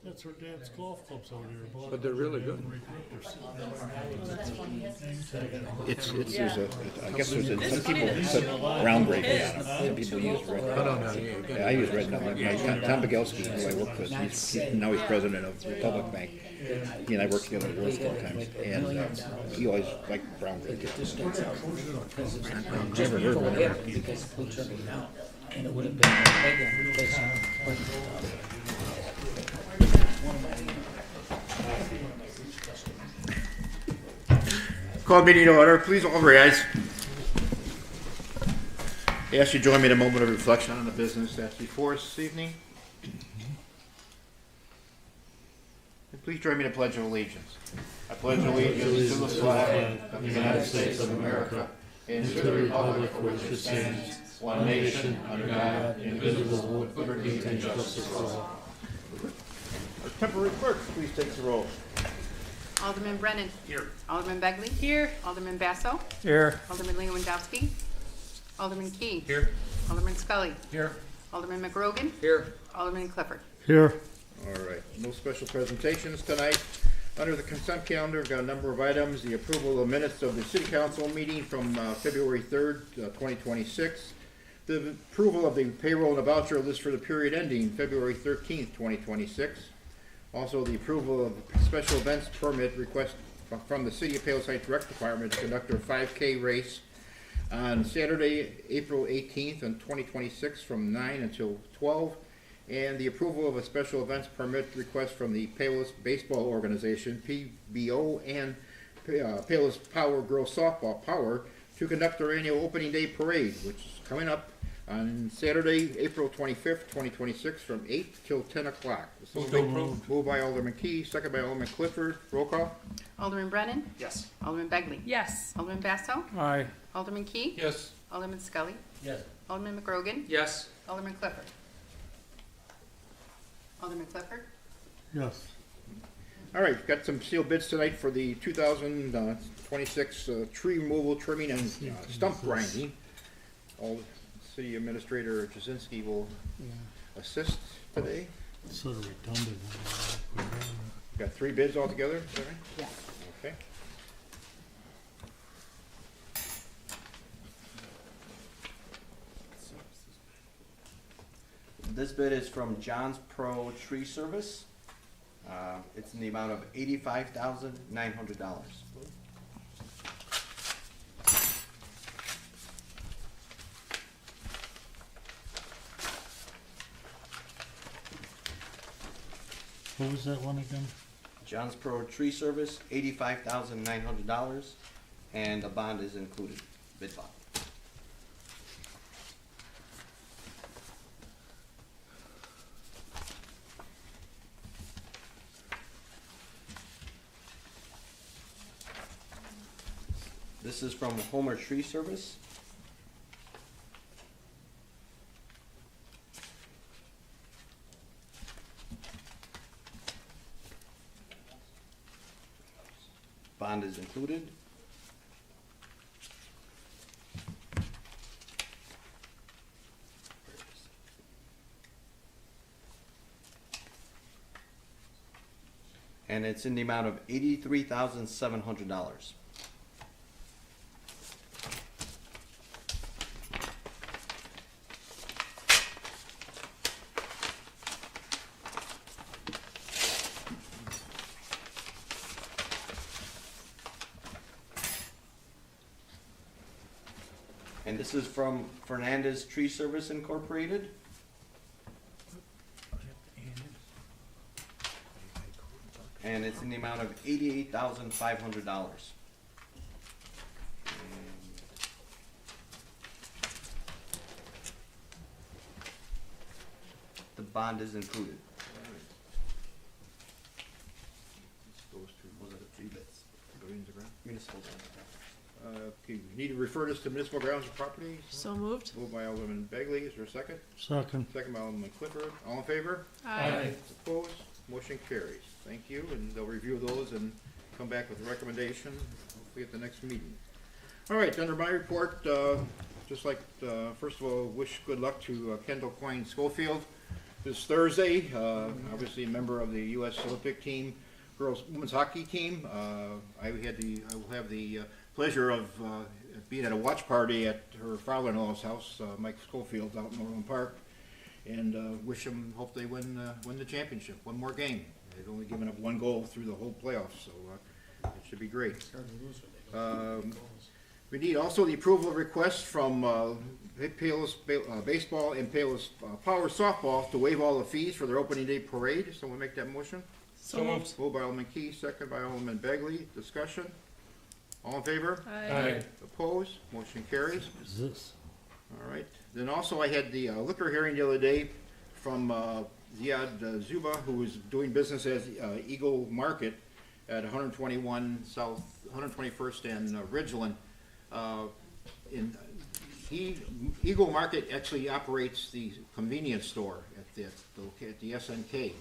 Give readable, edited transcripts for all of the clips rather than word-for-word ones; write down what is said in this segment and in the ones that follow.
That's where Dad's golf clubs out here. But they're really good. It's there's a I guess there's a, some people put groundbreaking on them. Some people use red. Yeah, I use red now. Tom Bogelski, who I work with, now he's president of Republic Bank. He and I worked together at work sometimes, and he always liked brown bread. I've never heard of it. Because blue turkey now, and it would have been again replacing. Call meeting to order. Please all rise. I ask you to join me in a moment of reflection on the business that's before us this evening. And please join me in a pledge of allegiance. I pledge allegiance to the flag of the United States of America and to the republic for which it stands, one nation, under God, indivisible, with liberty and justice for all. Our temporary clerk, please take the roll. Alderman Brennan. Here. Alderman Begley. Here. Alderman Basso. Here. Alderman Lewandowski. Alderman Key. Here. Alderman Scully. Here. Alderman McRogan. Here. Alderman Clifford. Here. All right, no special presentations tonight. Under the consent calendar, we've got a number of items. The approval of minutes of the city council meeting from February 3rd, 2026. The approval of the payroll and the voucher list for the period ending February 13th, 2026. Also, the approval of special events permit request from the City of Palos Heights Rec Department to conduct a 5K race on Saturday, April 18th, in 2026 from 9 until 12. And the approval of a special events permit request from the Palos Baseball Organization, PBO, and Palos Power Girls Softball Power to conduct their annual opening day parade, which is coming up on Saturday, April 25th, 2026 from 8 till 10 o'clock. Moved by Alderman Key, second by Alderman Clifford. Roll call. Alderman Brennan. Yes. Alderman Begley. Yes. Alderman Basso. Aye. Alderman Key. Yes. Alderman Scully. Yes. Alderman McRogan. Yes. Alderman Clifford. Alderman Clifford. Yes. All right, got some sealed bids tonight for the 2026 tree removal, trimming, and stump grinding. All City Administrator Jasinski will assist today. Sort of redundant. Got 3 bids altogether, is that right? Yeah. Okay. This bid is from John's Pro Tree Service. It's in the amount of $85,900. What was that one again? John's Pro Tree Service, $85,900, and a bond is included, bid bond. This is from Homer Tree Service. Bond is included. And it's in the amount of $83,700. And this is from Fernandez Tree Service Incorporated. And it's in the amount of $88,500. The bond is included. Those 2. Those are the 3 bids. Municipal bond. Okay, we need to refer this to municipal grounds and properties. So moved. Moved by Alderman Begley. Is there a second? Second. Second by Alderman Clifford. All in favor? Aye. Opposed? Motion carries. Thank you, and they'll review those and come back with a recommendation, hopefully at the next meeting. All right, under my report, just like, first of all, wish good luck to Kendall Coyne Schofield. this Thursday. Obviously, a member of the U.S. Olympic team, women's hockey team. I will have the pleasure of being at a watch party at her father-in-law's house, Mike Schofield's out in Orland Park, and hope they win the championship. One more game. They've only given up one goal through the whole playoffs, so it should be great. We need also the approval of requests from Palos Baseball and Palos Power Softball to waive all the fees for their opening day parade. Someone make that motion? So moved. Moved by Alderman Key, second by Alderman Begley. Discussion? All in favor? Aye. Opposed? Motion carries. Is this? All right. Then also I had the liquor hearing the other day from Ziad Zuba, who is doing business as Eagle Market at 121 South, 121st and Ridgeland. Eagle Market actually operates the convenience store at the SNK.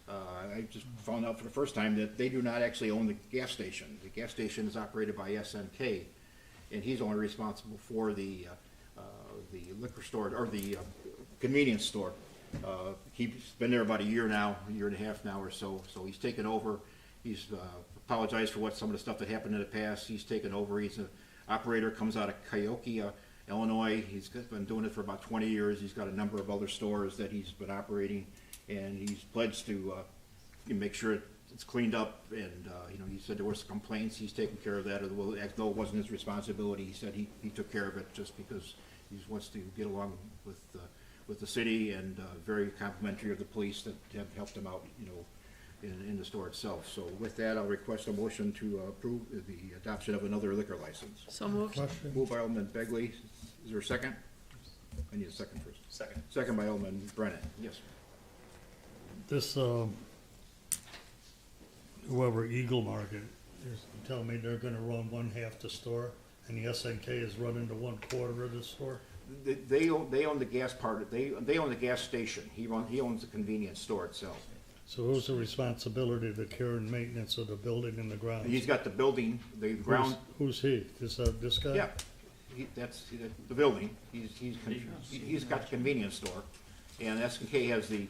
I just found out for the first time that they do not actually own the gas station. The gas station is operated by SNK, and he's only responsible for the liquor store, or the convenience store. He's been there about a year and a half now or so, so he's taken over. He's apologized for some of the stuff that happened in the past. He's taken over. He's an operator, comes out of Cahokia, Illinois. He's been doing it for about 20 years. He's got a number of other stores that he's been operating, and he's pledged to make sure it's cleaned up. And he said there were some complaints. He's taken care of that. Though it wasn't his responsibility, he said he took care of it just because he just wants to get along with the city, and very complimentary of the police that have helped him out, in the store itself. So with that, I'll request a motion to approve the adoption of another liquor license. So moved. Question? Moved by Alderman Begley. Is there a second? I need a second first. Second. Second by Alderman Brennan. Yes. This, whoever Eagle Market, is telling me they're gonna run one half the store, and the SNK is running the 1/4 of the store? They own the gas part. They own the gas station. He owns the convenience store itself. So who's the responsibility of the care and maintenance of the building and the grounds? He's got the building, the ground. Who's he? This guy? Yeah, that's the building. He's got the convenience store, and SNK has the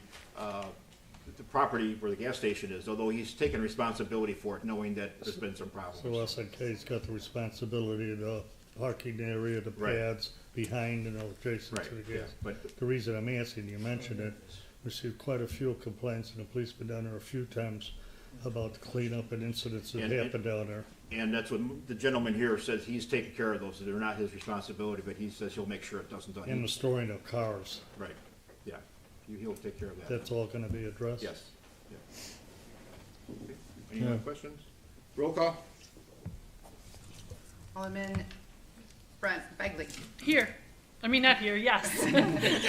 property where the gas station is. Although he's taken responsibility for it, knowing that there's been some problems. So SNK's got the responsibility of the parking area, the Right. pads behind and adjacent Right. to the Yeah, gas. but The reason I'm asking, you mentioned it, received quite a few complaints, and the police been down there a few times about the cleanup and incidents that And- happened down there. and that's what the gentleman here says. He's taking care of those. They're not his responsibility, but he says he'll make sure it doesn't. And the storing of cars, Right. Yeah. He'll take care of that. that's all gonna be addressed? Yes. Yeah. Okay. Any Yeah. other questions? Roll call? Alderman Begley. Here. I mean, not here, yes.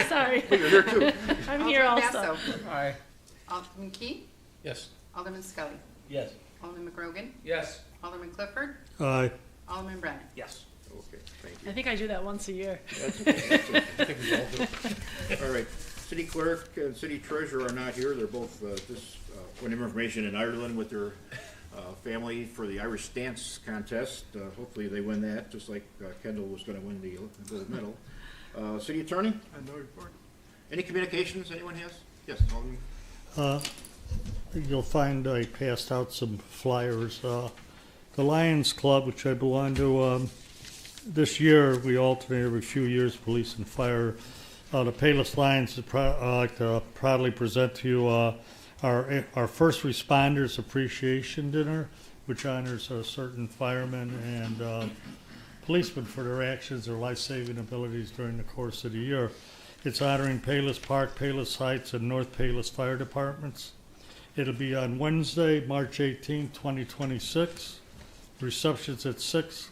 Sorry. You're here too. I'm here Alderman also. Basso. Aye. Alderman Key. Yes. Alderman Scully. Yes. Alderman McGrogan. Yes. Alderman Clifford. Aye. Alderman Brennan. Yes. Okay, thank you. I think I do that once a year. That's okay, that's okay. All right, city clerk and city treasurer are not here. They're both, point of information, in Ireland with their family for the Irish dance contest. Hopefully they win that, just like Kendall was gonna win the gold medal. City attorney? No report. Any communications anyone has? Yes, Alderman. You'll find I passed out some flyers. The Lions Club, which I belong to, this year, we alternate every few years, police and fire. The Palos Lions would like to proudly present to you our first responders appreciation dinner, which honors certain firemen and policemen for their actions or life-saving abilities during the course of the year. It's honoring Palos Park, Palos Heights, and North Palos Fire Departments. It'll be on Wednesday, March 18, 2026. Reception's at 6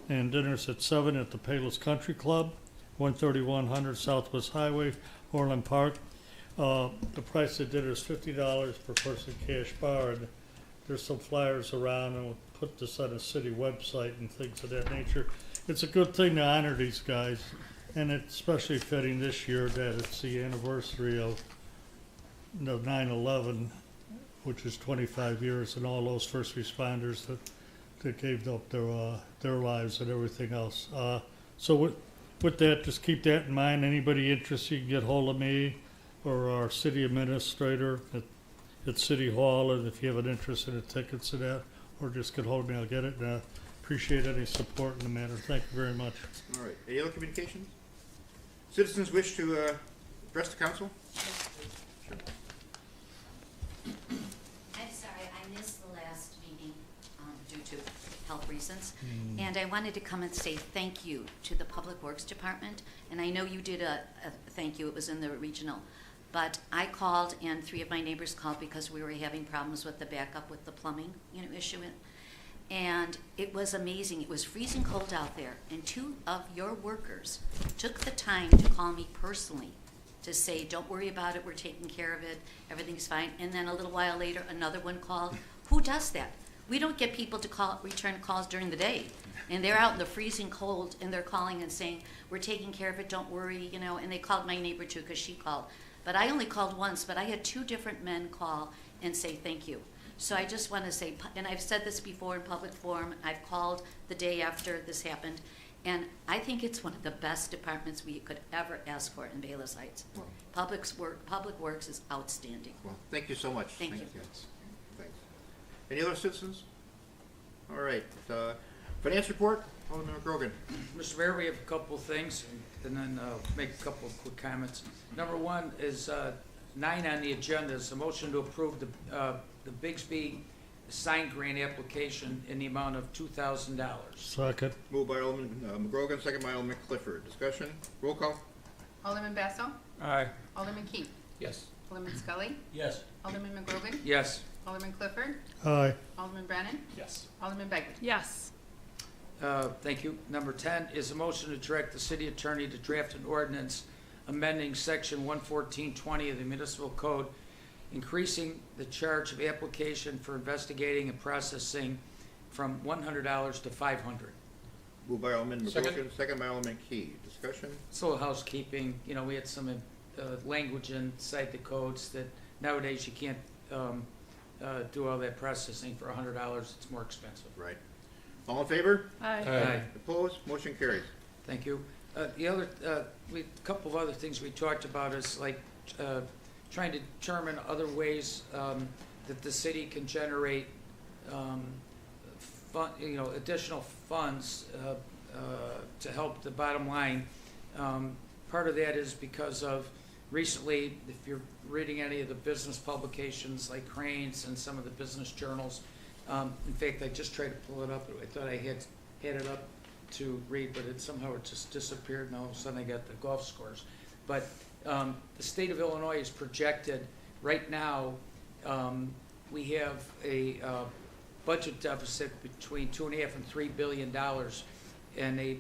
and dinner's at 7 at the Palos Country Club, 13100 Southwest Highway, Orland Park. The price of dinner is $50 per person, cash bar, and there's some flyers around, and we'll put this on a city website and things of that nature. It's a good thing to honor these guys, and it's especially fitting this year that it's the anniversary of the 9/11, which is 25 years, and all those first responders that gave up their lives and everything else. So with that, just keep that in mind. Anybody interested, you can get hold of me. or our city administrator at City Hall, and if you have an interest in the tickets to that, or just get hold of me, I'll get it. And I appreciate any support in the matter. Thank you very much. All right, any other communications? Citizens wish to address the council? I'm sorry, I missed the last meeting due to health reasons. And I wanted to come and say thank you to the Public Works Department. And I know you did a thank you, it was in the regional. But I called and 3 of my neighbors called because we were having problems with the backup with the plumbing, issue. And it was amazing. It was freezing cold out there. And 2 of your workers took the time to call me personally to say, don't worry about it, we're taking care of it, everything's fine. And then a little while later, another one called. Who does that? We don't get people to return calls during the day. And they're out in the freezing cold, and they're calling and saying, we're taking care of it, don't worry, And they called my neighbor too, because she called. But I only called once, but I had 2 different men call and say thank you. So I just want to say, and I've said this before in public forum, I've called the day after this happened, and I think it's one of the best departments we could ever ask for in Palos Heights. Well, Public Works is outstanding. well, thank you so much. Thank you. Thanks. Any other citizens? All right, finance report, Alderman McGrogan. Mr. Mayor, we have a couple of things, and then make a couple of quick comments. Number 1 is 9 on the agenda is a motion to approve the Bigsby sign grant application in the amount of $2,000. Second. Moved by Alderman McGrogan, second by Alderman Clifford. Discussion, roll call. Alderman Basso. Aye. Alderman Keith. Yes. Alderman Scully. Yes. Alderman McGrogan. Yes. Alderman Clifford. Aye. Alderman Brennan. Yes. Alderman Begley. Yes. Thank you. Number 10 is a motion to direct the city attorney to draft an ordinance amending section 11420 of the municipal code, increasing the charge of application for investigating and processing from $100 to $500. Moved by Alderman Second. McGrogan, second by Alderman Key. Discussion, It's a little housekeeping. We had some language inside the codes that nowadays you can't do all that processing for $100. It's more expensive. right. All in favor? Aye. Opposed? Motion carries. Thank you. The other, a couple of other things we talked about is like trying to determine other ways that the city can generate additional funds to help the bottom line. Part of that is because of recently, if you're reading any of the business publications like Cranes and some of the business journals, in fact, I just tried to pull it up. I thought I had it up to read, but somehow it just disappeared, and all of a sudden I got the golf scores. But the state of Illinois is projected, right now, we have a budget deficit between $2.5 and $3 billion, and they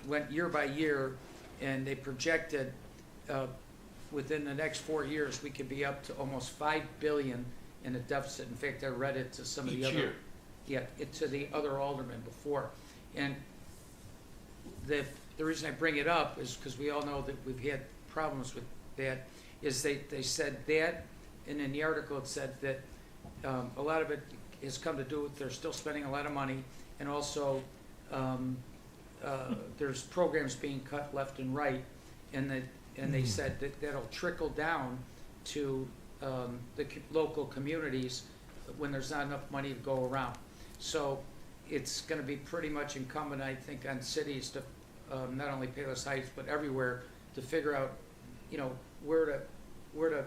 went year by year, and they projected within the next 4 years we could be up to almost $5 billion in a deficit. In fact, I read it to some of the other, to the other aldermen before. And the reason I bring it up is because we all know that we've had problems with that, is they said that, and in the article it said that a lot of it has come to do with they're still spending a lot of money, and also there's programs being cut left and right, and they said that that'll trickle down to the local communities when there's not enough money to go around. So it's going to be pretty much incumbent, I think, on cities to not only Palos Heights but everywhere to figure out, where to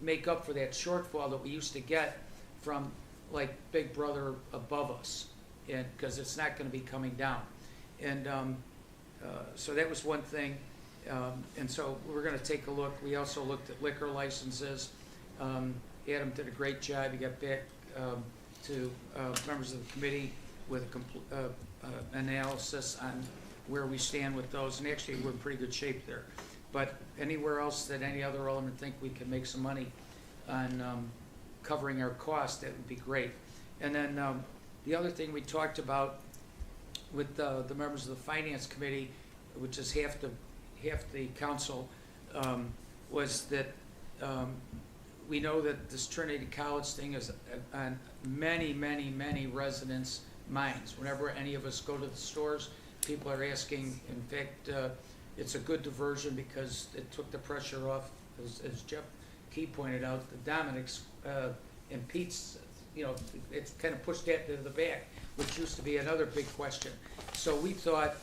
make up for that shortfall that we used to get from like Big Brother above us, and because it's not going to be coming down. And so that was one thing. And so we're going to take a look. We also looked at liquor licenses. Adam did a great job. He got back to members of the committee with a analysis on where we stand with those, and actually we're in pretty good shape there. But anywhere else that any other alderman think we can make some money on covering our costs, that would be great. And then the other thing we talked about with the members of the finance committee, which is half the council, was that we know that this Trinity College thing is on many, many, many residents' minds. Whenever any of us go to the stores, people are asking. In fact, it's a good diversion because it took the pressure off as Jeff Key pointed out, the Dominic's, and Pete's, you know, it's kind of pushed that to the back, which used to be another big question. So we thought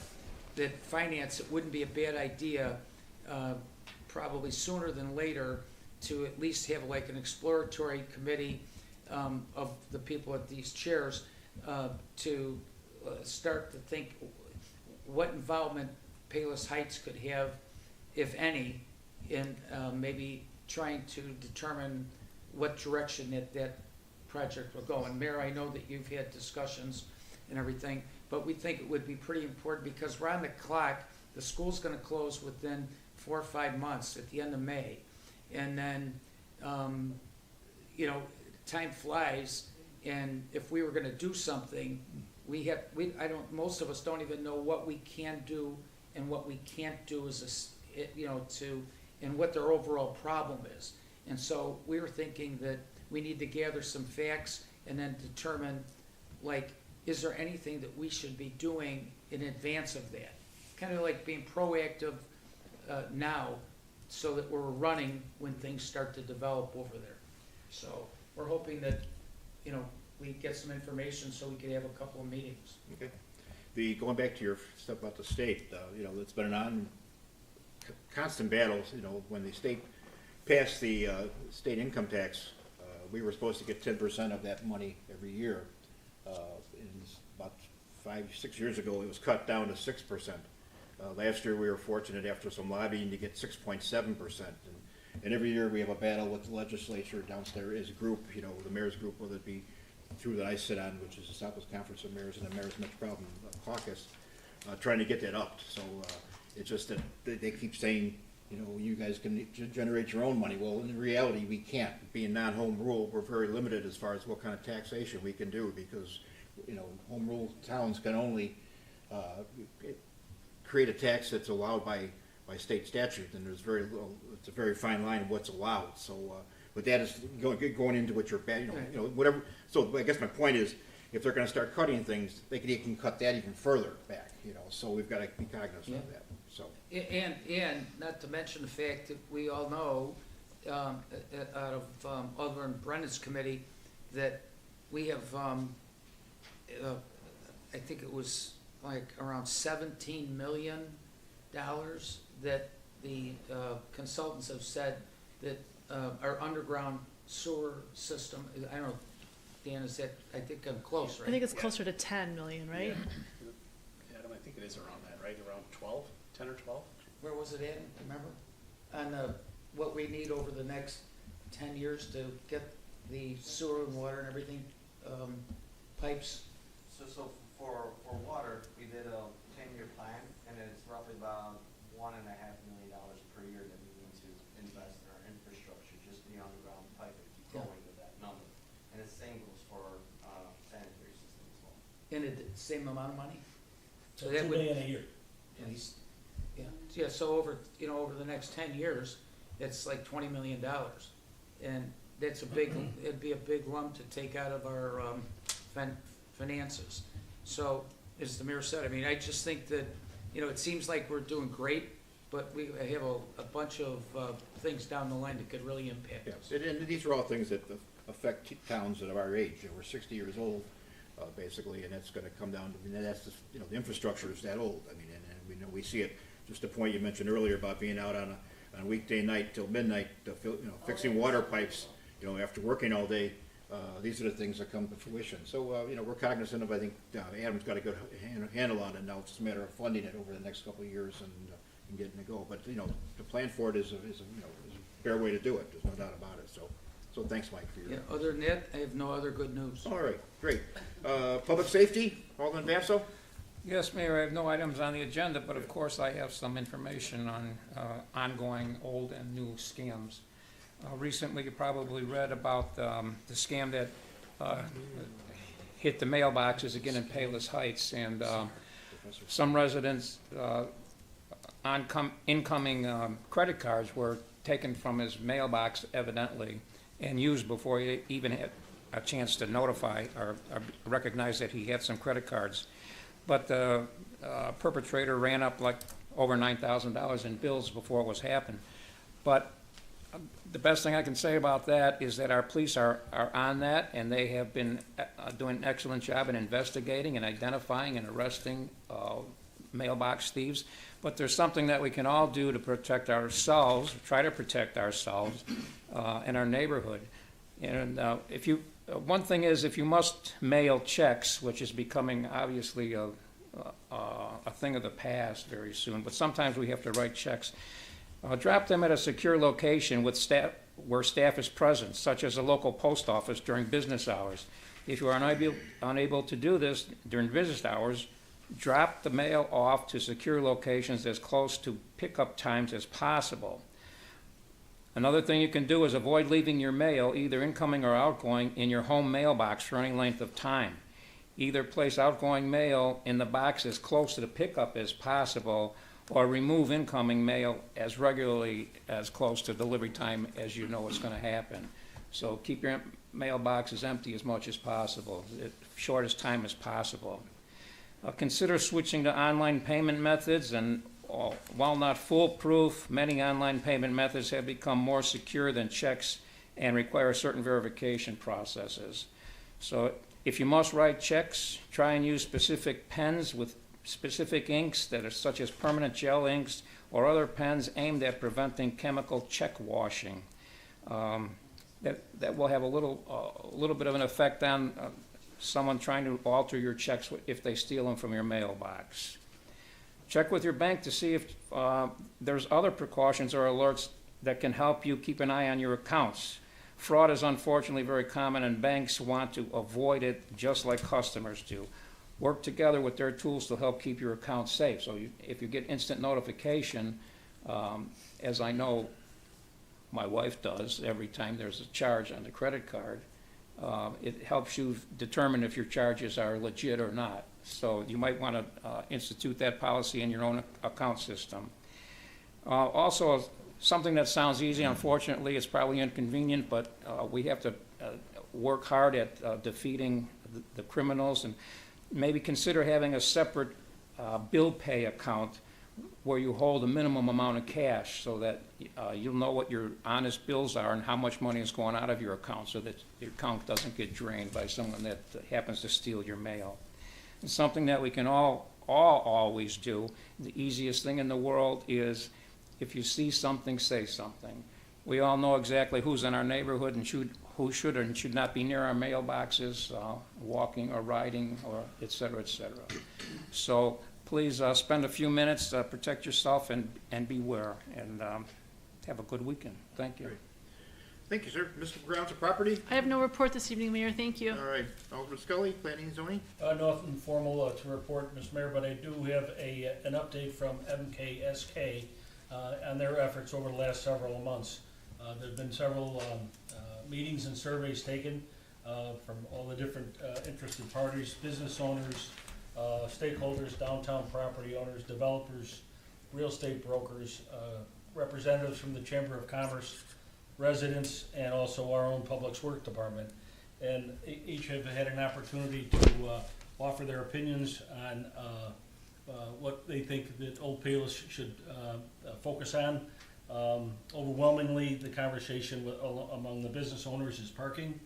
that finance, it wouldn't be a bad idea, probably sooner than later, to at least have like an exploratory committee of the people at these chairs to start to think what involvement Palos Heights could have, if any, in maybe trying to determine what direction that project will go. And Mayor, I know that you've had discussions and everything, but we think it would be pretty important because we're on the clock. The school's gonna close within 4 or 5 months at the end of May. And then, you know, time flies, and if we were gonna do something, most of us don't even know what we can do and what we can't do and what their overall problem is. And so we were thinking that we need to gather some facts and then determine, like, is there anything that we should be doing in advance of that? Kind of like being proactive now, so that we're running when things start to develop over there. So we're hoping that, you know, we get some information so we could have a couple of meetings. Okay. Going back to your stuff about the state, you know, it's been an constant battle. You know, when the state passed the state income tax, we were supposed to get 10% of that money every year. About 5, 6 years ago, it was cut down to 6%. Last year, we were fortunate after some lobbying to get 6.7%. And every year we have a battle with the legislature downstairs as a group, you know, the mayor's group, whether it be through that I sit on, which is the Southwest Conference of Mayors and the Mayor's Metropolitan Caucus, trying to get that up. So it's just that they keep saying, you know, you guys can generate your own money. Well, in reality, we can't. Being non-home rule, we're very limited as far as what kind of taxation we can do because, you know, home rule towns can only create a tax that's allowed by state statute, and there's very little. It's a very fine line of what's allowed. So, but that is going into what you're, you know, whatever. So, I guess my point is, if they're going to start cutting things, they can cut that even further back. You know, so we've got to be cognizant of that. So, and not to mention the fact that we all know, out of Alderman Brennan's committee, that we have, I think it was like around $17 million that the consultants have said that our underground sewer system, I don't know, Dan, is that, I think I'm close, right? I think it's closer to 10 million, right? Adam, I think it is around that, right? Around 12, 10 or 12? Where was it at, remember? On what we need over the next 10 years to get the sewer and water and everything, pipes. So for water, we did a 10-year plan, and it's roughly about $1.5 million per year that we need to invest in our infrastructure, just the underground pipe, and keep going with that number. And the same goes for sanitary system as well. And the same amount of money? So $2 that would, million a year. yeah, so over the next 10 years, it's like $20 million. And that's a big, it'd be a big lump to take out of our finances. So, as the mayor said, I mean, I just think that, you know, it seems like we're doing great, but we have a bunch of things down the line that could really impact us. yes, and these are all things that affect towns that are our age. We're 60 years old, basically, and that's going to come down to, I mean, that's just, you know, the infrastructure is that old. I mean, and we know we see it. Just the point you mentioned earlier about being out on a weekday night till midnight, fixing water pipes, you know, after working all day. These are the things that come to fruition. So, you know, we're cognizant of, I think, Adam's got a good handle on it now. It's just a matter of funding it over the next couple of years and getting it go. But, you know, the plan for it is a fair way to do it. There's no doubt about it. So thanks, Mike, for your. Yeah, other than that, I have no other good news. All right, great. Public safety, Alderman Basso? Yes, Mayor, I have no items on the agenda, but of course I have some information on ongoing old and new scams. Recently, you probably read about the scam that hit the mailboxes again in Palos Heights, and some residents' incoming credit cards were taken from his mailbox, evidently, and used before he even had a chance to notify or recognize that he had some credit cards. But the perpetrator ran up like over $9,000 in bills before it was happened. But The best thing I can say about that is that our police are on that, and they have been doing an excellent job in investigating and identifying and arresting mailbox thieves. But there's something that we can all do to protect ourselves, try to protect ourselves and our neighborhood. And one thing is, if you must mail checks, which is becoming obviously a thing of the past very soon, but sometimes we have to write checks. Drop them at a secure location with staff, where staff is present, such as a local post office during business hours. If you are unable to do this during business hours, drop the mail off to secure locations as close to pickup times as possible. Another thing you can do is avoid leaving your mail, either incoming or outgoing, in your home mailbox for any length of time. Either place outgoing mail in the box as close to the pickup as possible, or remove incoming mail as regularly as close to delivery time as you know it's going to happen. So keep your mailboxes empty as much as possible, shortest time as possible. Consider switching to online payment methods, and while not foolproof, many online payment methods have become more secure than checks and require certain verification processes. So if you must write checks, try and use specific pens with specific inks that are such as permanent gel inks or other pens aimed at preventing chemical check washing. That will have a little bit of an effect on someone trying to alter your checks if they steal them from your mailbox. Check with your bank to see if there's other precautions or alerts that can help you keep an eye on your accounts. Fraud is unfortunately very common, and banks want to avoid it just like customers do. Work together with their tools to help keep your account safe. So if you get instant notification, as I know my wife does every time there's a charge on the credit card, it helps you determine if your charges are legit or not. So you might want to institute that policy in your own account system. Also, something that sounds easy, unfortunately, it's probably inconvenient, but we have to work hard at defeating the criminals, and maybe consider having a separate bill pay account where you hold a minimum amount of cash so that you'll know what your honest bills are and how much money is going out of your account, so that your account doesn't get drained by someone that happens to steal your mail. It's something that we can all always do. The easiest thing in the world is, if you see something, say something. We all know exactly who's in our neighborhood and who should and should not be near our mailboxes, walking or riding, or et cetera, et cetera. So please spend a few minutes, protect yourself, and beware, and have a good weekend. Thank you. Great. Thank you, sir. Mr. Grounds of Property? I have no report this evening, Mayor. Thank you. All right. Alderman Scully, Planning and Zoning? Nothing formal to report, Mr. Mayor, but I do have an update from MKSK on their efforts over the last several months. There have been several meetings and surveys taken from all the different interested parties, business owners, stakeholders, downtown property owners, developers, real estate brokers, representatives from the Chamber of Commerce, residents, and also our own Public Works Department. And each have had an opportunity to offer their opinions on what they think that Old Palos should focus on. Overwhelmingly, the conversation among the business owners is parking,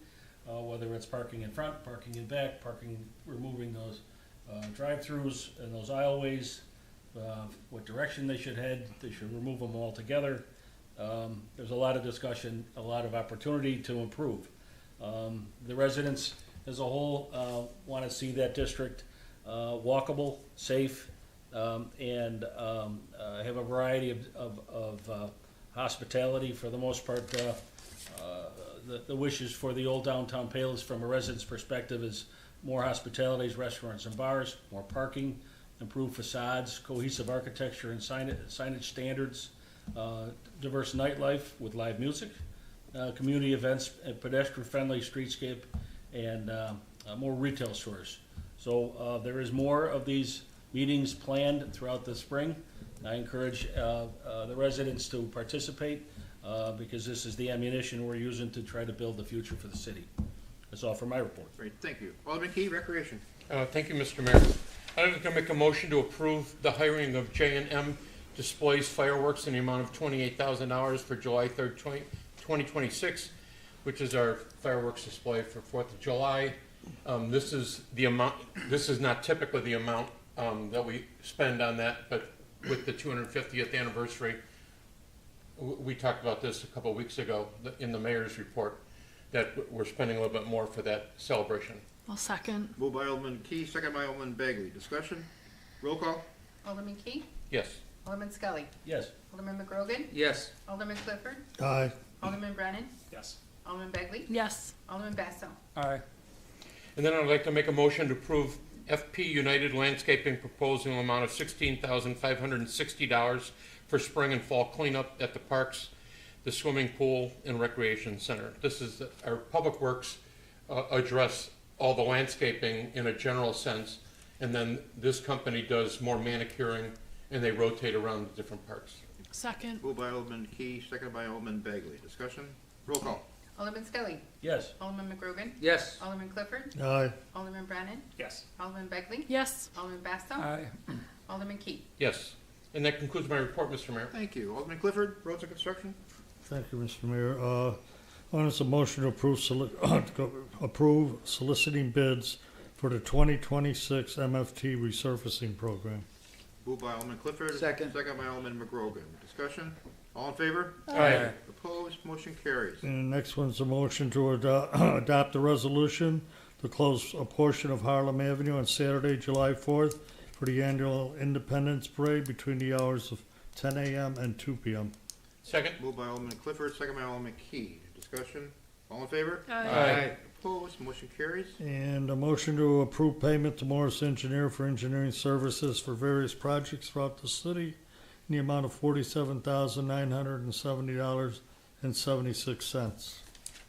whether it's parking in front, parking in back, removing those drive-throughs and those aisleways, what direction they should head. They should remove them altogether. There's a lot of discussion, a lot of opportunity to improve. The residents as a whole want to see that district walkable, safe, and have a variety of hospitality. For the most part, the wishes for the old downtown Palos from a resident's perspective is more hospitalities, restaurants and bars, more parking, improved facades, cohesive architecture and signage standards, diverse nightlife with live music, community events, and pedestrian-friendly streetscape, and more retail stores. So there is more of these meetings planned throughout the spring. I encourage the residents to participate because this is the ammunition we're using to try to build the future for the city. That's all for my report. Great, thank you. Alderman Key, Recreation. Thank you, Mr. Mayor. I'm going to make a motion to approve the hiring of J&M Displays Fireworks in the amount of $28,000 for July 3rd, 2026, which is our fireworks display for 4th of July. This is the amount, this is not typically the amount that we spend on that, but with the 250th anniversary, we talked about this a couple of weeks ago in the mayor's report, that we're spending a little bit more for that celebration. I'll second. Moved by Alderman Key, second by Alderman Bagley. Discussion? Roll call? Alderman Key? Yes. Alderman Scully? Yes. Alderman McGrogan? Yes. Alderman Clifford? Aye. Alderman Brennan? Yes. Alderman Begley? Yes. Alderman Basso? Aye. And then I'd like to make a motion to approve FP United Landscaping proposing an amount of $16,560 for spring and fall cleanup at the parks, the swimming pool, and recreation center. This is our public works address all the landscaping in a general sense, and then this company does more manicuring, and they rotate around the different parks. Second. Moved by Alderman Key, second by Alderman Bagley. Discussion? Roll call? Alderman Scully? Yes. Alderman McGrogan? Yes. Alderman Clifford? Aye. Alderman Brennan? Yes. Alderman Begley? Yes. Alderman Basso? Aye. Alderman Key? Yes. And that concludes my report, Mr. Mayor. Thank you. Alderman Clifford, Roads and Construction? Thank you, Mr. Mayor. On is a motion to approve soliciting bids for the 2026 MFT resurfacing program. Moved by Alderman Clifford. Second. Second by Alderman McGrogan. Discussion? All in favor? Aye. Opposed? Motion carries. And the next one's a motion to adopt a resolution to close a portion of Harlem Avenue on Saturday, July 4th for the annual Independence Parade between the hours of 10 a.m. and 2 p.m. Second? Moved by Alderman Clifford, second by Alderman Key. Discussion? All in favor? Aye. Opposed? Motion carries. And a motion to approve payment to Morris Engineer for engineering services for various projects throughout the city in the amount of $47,970.76.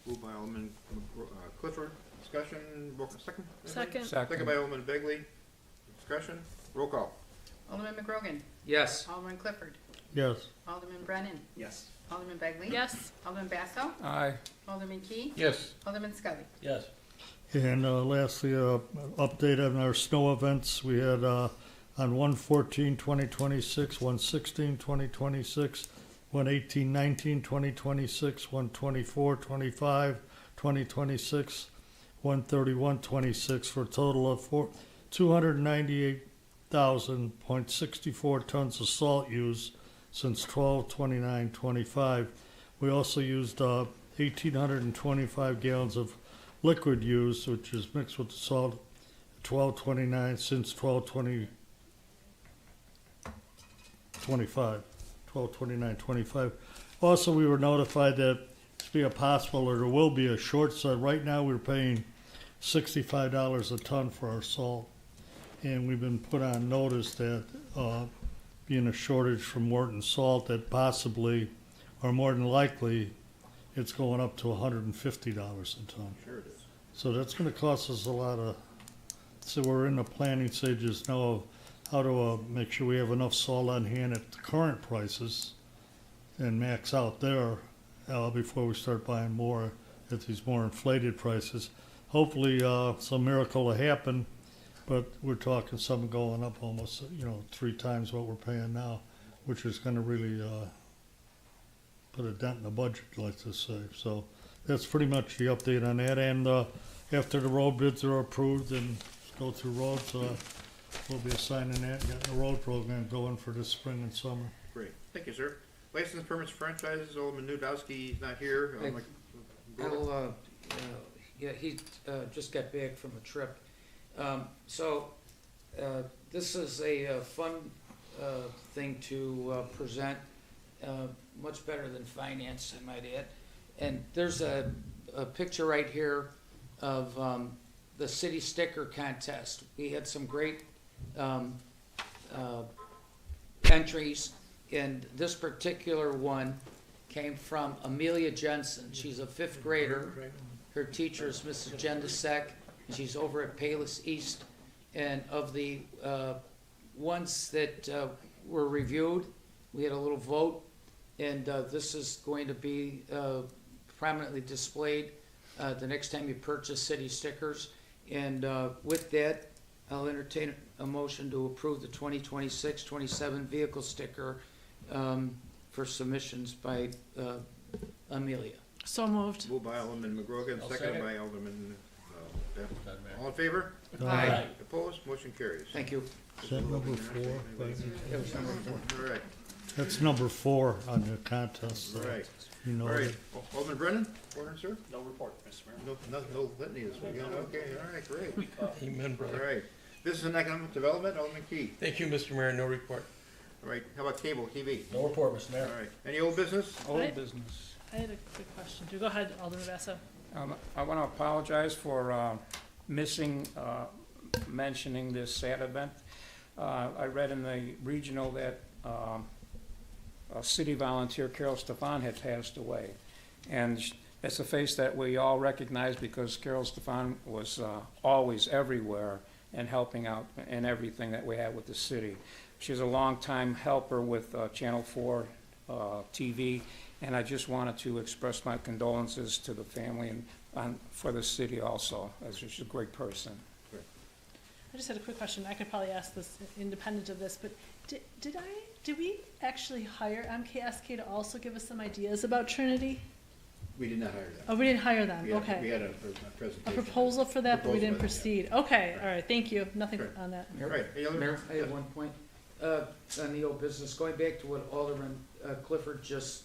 Moved by Alderman Clifford. Discussion? Roll call. Second? Second. Second by Alderman Begley. Discussion? Roll call. Alderman McGrogan? Yes. Alderman Clifford? Yes. Alderman Brennan? Yes. Alderman Begley? Yes. Alderman Basso? Aye. Alderman Key? Yes. Alderman Scully? Yes. And lastly, update on our snow events. We had on 1/14/2026, 1/16/2026, 1/18/19/2026, 1/24/25, 2026, 1/31/26 for a total of 298,000.64 tons of salt used since 12/29/25. We also used 1,825 gallons of liquid used, which is mixed with the salt, 12/29 since 12/20/25, 12/29/25. Also, we were notified that it's be a possible, or there will be a short sale. Right now, we're paying $65 a ton for our salt, and we've been put on notice that being a shortage from Morton Salt, that possibly, or more than likely, it's going up to $150 a ton. Sure it is. So that's gonna cost us a lot of, so we're in the planning stages now of how to make sure we have enough salt on hand at the current prices and max out there before we start buying more at these more inflated prices. Hopefully, some miracle will happen, but we're talking something going up almost, 3 times what we're paying now, which is gonna really put a dent in the budget, let's just say. So that's pretty much the update on that. And after the road bids are approved and go through roads, we'll be assigning that, getting a road program going for this spring and summer. Great. Thank you, sir. License permits, franchises, Alderman Newdowski's not here. Hey, Go ahead. Yeah, he just got back from a trip. This is a fun thing to present, much better than finance, I might add. And there's a picture right here of the city sticker contest. We had some great entries, and this particular one came from Amelia Jensen. She's a 5th grader. Her teacher is Mrs. Jendasek. She's over at Palos East. And of the ones that were reviewed, we had a little vote, and this is going to be prominently displayed the next time you purchase city stickers. And with that, I'll entertain a motion to approve the 2026-27 vehicle sticker for submissions by Amelia. So moved. Moved by Alderman McGrogan, I'll seconded second. by Alderman Bennett. Doesn't matter. All in favor? Aye. Opposed? Motion carries. Thank you. Is that number 4? That was number 4. All right, That's number 4 on the contest. all right. You know All right, it. Alderman Brennan, order, sir? No report, Mr. Mayor. No litany this weekend, okay, all right, great. Amen, All brother. right, business and economic development, Alderman Key. Thank you, Mr. Mayor, no report. All right, how about cable, TV? No report, Mr. All Mayor. right, any old business? Old Right. business. I had a quick question too. Go ahead, Alderman Basso. I want to apologize for missing mentioning this sad event. I read in the regional that a city volunteer, Carol Stefan, had passed away. And it's a face that we all recognize because Carol Stefan was always everywhere and helping out in everything that we had with the city. She's a longtime helper with Channel 4 TV, and I just wanted to express my condolences to the family and for the city also, as she's a great person. I just had a quick question. I could probably ask this independent of this, but did we actually hire MKSK to also give us some ideas about Trinity? We did not hire them. Oh, we didn't hire them. We Okay. had a presentation. A proposal for that, but we didn't Proposal, proceed. Okay, all right, thank you. Nothing Sure. on that. All right, any other? Mayor, I have one point. On the old business, going back to what Alderman Clifford just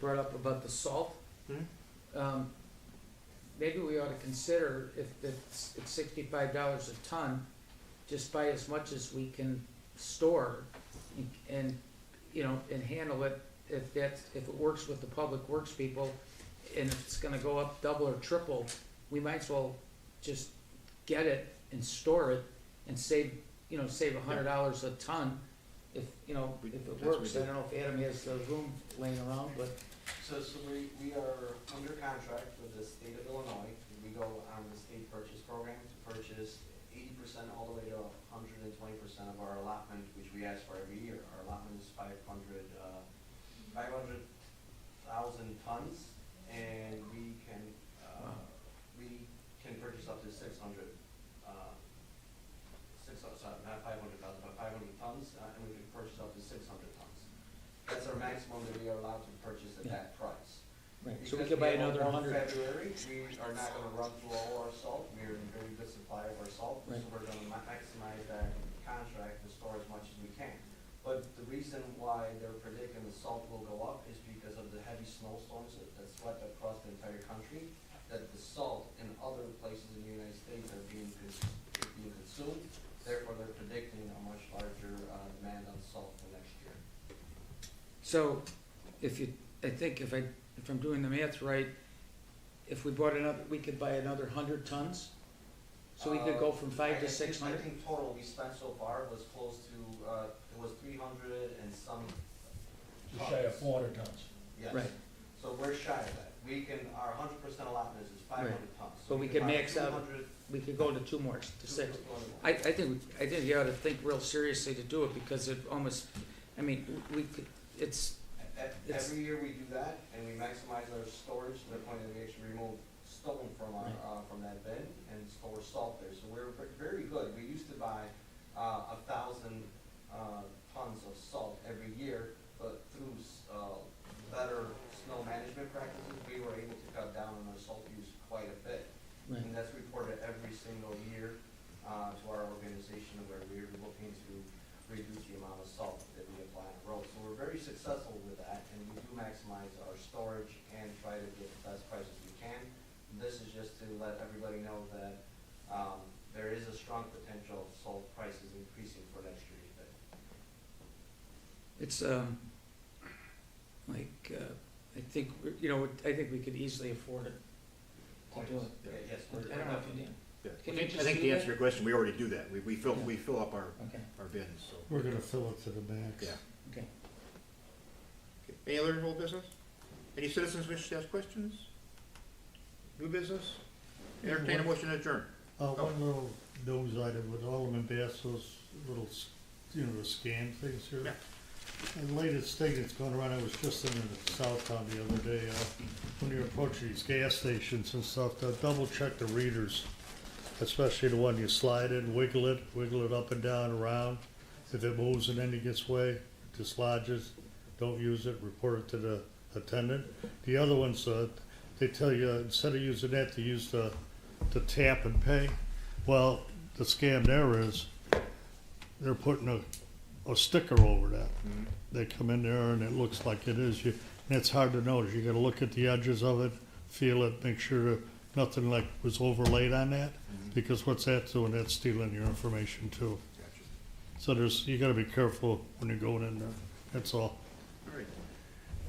brought up about the salt. Mhm. Maybe we ought to consider if it's $65 a ton, just buy as much as we can store and, you know, and handle it if it works with the public works people. And if it's gonna go up double or triple, we might as well just get it and store it and save $100 a ton if, you know, if it That's what works. we I do. don't know if Adam has the room laying around, but So we are under contract with the state of Illinois. We go on the state purchase program to purchase 80% all the way to 120% of our allotment, which we ask for every year. Our allotment is 500,000 tons, and we can purchase up to 600, not 500,000, but 500 tons, and we can purchase up to 600 tons. That's our maximum that we are allowed to purchase at that price. so we Because could buy have another one 100. February, we are not gonna run through all our salt, we are in very good supply of our salt, so Right. we're gonna maximize that contract and store as much as we can. But the reason why they're predicting the salt will go up is because of the heavy snowstorms that swept across the entire country, that the salt in other places in the United States are being consumed, therefore they're predicting a much larger demand on salt for next year. So, I think if I'm doing the math right, if we bought another, we could buy another 100 tons? So we could go from 5 to 600? I think total we spent so far was close to, it was 300 and some Just shy of 400 tons. Yes. Right. So we're shy of that. We can, our 100% allotment is 500 tons. So But we can could buy max out 200 We could go to 2 more, to 6. 200 more. I think you ought to think real seriously to do it because it almost, I mean, we could, it's, Every year we do that, and we maximize our storage to the point that we actually remove stone from our, from that bin and store salt there. So we're very good. We used to buy 1,000 tons of salt every year, but through better snow management practices, we were able to cut down on our salt use quite a bit. Right. And that's reported every single year to our organization where we're looking to reduce the amount of salt that we apply on the road. So we're very successful with that, and we do maximize our storage and try to get the best prices we can. This is just to let everybody know that there is a strong potential of salt prices increasing for next year's bid. it's, I think, I think we could easily afford it to do it. Yeah, yes, I we're don't know if you did. Yeah. Can you I just think do to that? answer your question, we already do that. We fill up our Okay, bins, so. We're gonna fill it to the max. Yeah. okay. Okay. Any other old business? Any citizens wish to ask questions? New business? Entertain a motion to adjourn. One little news item with Alderman Basso's little, the scan things here. Yeah. And the latest thing that's going around, I was just in Southtown the other day, when you're approaching these gas stations and stuff, double check the readers, especially the one you slide in, wiggle it up and down around. If it moves in any gets way, dislodges, don't use it, report it to the attendant. The other ones, they tell you, instead of using that, to use the tap and pay. Well, the scam there is, they're putting a sticker over that. They come in there and it looks like it is. And it's hard to notice. You gotta look at the edges of it, feel it, make sure that nothing like was overlaid on that. Because what's that doing? That's stealing your information too. So you gotta be careful when you're going in there. That's all. All right.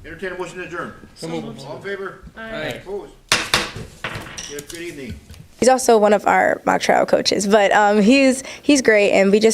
Entertain a motion to adjourn. So moved. All in favor? Aye. Opposed? Good evening. He's also one of our mock trial coaches, but he's great, and we just